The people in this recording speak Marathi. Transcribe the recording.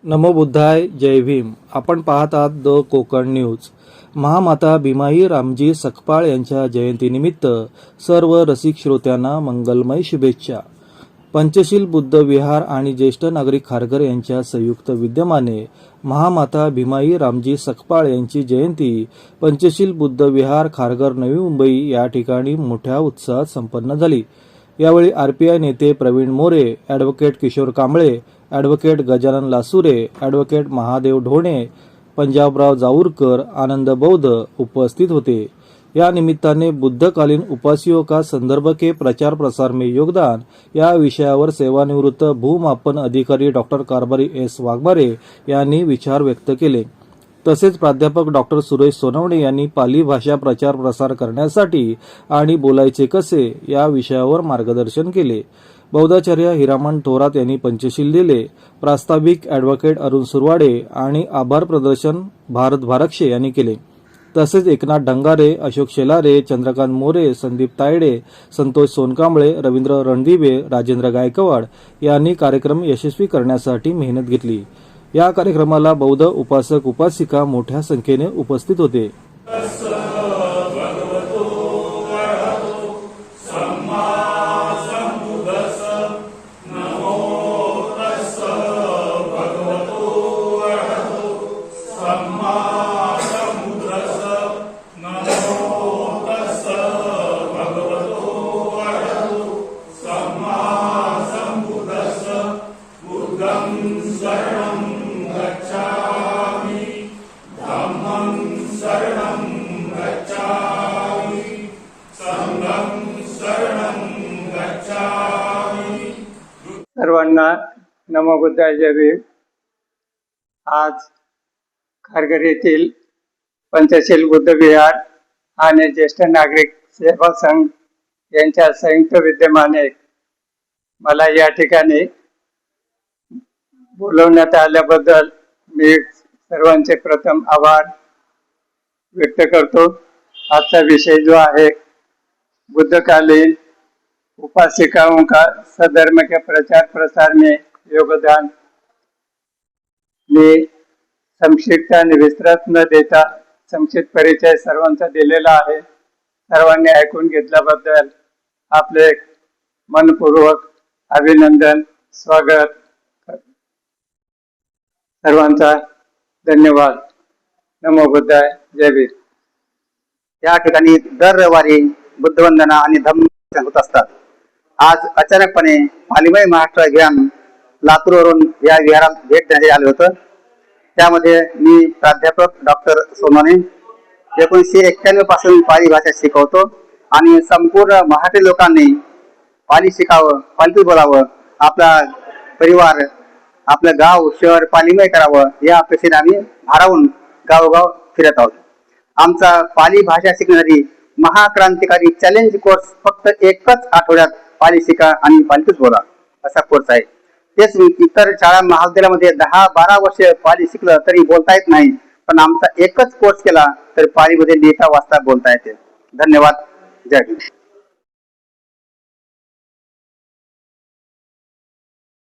नमो बुद्धाय, जय भीम. आपण पाहत आहात द कोकण न्यूज. महामाता भीमाई रामजी सकपाळ यांच्या जयंतीनिमित्त सर्व रसिक श्रोत्यांना मंगलमय शुभेच्छा. पंचशील बुद्ध विहार आणि ज्येष्ठ नागरिक खारघर यांच्या संयुक्त विद्यमाने महामाता भीमाई रामजी सकपाळ यांची जयंती पंचशील बुद्ध विहार खारघर नवी मुंबई या ठिकाणी मोठ्या उत्साहात संपन्न झाली. यावेळी आरपीआय नेते Pravin More, advocate Kishor Kamble, advocate Gajanan Lasure, advocate Mahadev Dhone, Panjabrao Jaurkar, Anand Bauddha उपस्थित होते. या निमित्ताने बुद्धकालीन उपासियों का संदर्भ के प्रचार प्रसार में योगदान या विषयावर सेवानिवृत्त भूमापन अधिकारी डॉक्टर कारभारी एस वाघमारे यांनी विचार व्यक्त केले. तसेच प्राध्यापक डॉक्टर सुरेश सोनवणे यांनी पाली भाषा प्रचार प्रसार करण्यासाठी आणि बोलायचे कसे या विषयावर मार्गदर्शन केले. बौद्धाचार्य हिरामण थोरात यांनी पंचशील दिले. प्रास्ताविक ॲडव्होकेट अरुण सुरवाडे आणि आभार प्रदर्शन भारत भारक्षे यांनी केले. तसेच एकनाथ डंगारे, अशोक शेलारे, चंद्रकांत मोरे, संदीप तायडे, संतोष सोनकांबळे, रवींद्र रणदिवे, राजेंद्र गायकवाड यांनी कार्यक्रम यशस्वी करण्यासाठी मेहनत घेतली. या कार्यक्रमाला बौद्ध उपासक उपासिका मोठ्या संख्येने उपस्थित होते. सर्वांना नमो बुद्धाय, जय भीम. आज खारघर येथील पंचशील बुद्ध विहार आणि ज्येष्ठ नागरिक सेवा संघ यांच्या संयुक्त विद्यमाने मला या ठिकाणी बोलवण्यात आल्याबद्दल मी सर्वांचे प्रथम आभार व्यक्त करतो. आजचा विषय जो आहे बुद्धकालीन उपासिकाओं का सधर्म के प्रचार प्रसार में योगदान, मी संक्षिप्त आणि विस्तृत न देता संक्षिप्त परिचय सर्वांचा दिलेला आहे. सर्वांनी ऐकून घेतल्याबद्दल आपले मनपूर्वक अभिनंदन, स्वागत. सर्वांचा धन्यवाद. नमो बुद्धाय, जय भीम. या ठिकाणी दर रविवारी बुद्धवंदना आणि धम्म होत असतात. आज अचानकपणे पालिमय महाराष्ट्र अभियान लातूरवरून या विहारात भेट देण्यात आलं होतं. त्यामध्ये मी प्राध्यापक डॉक्टर सोनवणे 1991 पासून पाली भाषा शिकवतो आणि संपूर्ण मराठी लोकांनी पाली शिकावं, पालीतून बोलावं, आपला परिवार, आपलं गाव, शहर पालीमय करावं या अपेक्षेने आम्ही भारावून गावोगाव फिरत आहोत. आमचा पाली भाषा शिकणारी महाक्रांतिकारी चॅलेंज कोर्स फक्त एकच आठवड्यात पाली शिका आणि पालीतच बोला असा कोर्स आहे. तेच इतर शाळा महाविद्यालयामध्ये 10-12 वर्ष पाली शिकलं तरी बोलता येत नाही, पण आमचा एकच कोर्स केला तर पालीमध्ये लिहिता वाचता बोलता येते. धन्यवाद. जय हिंद.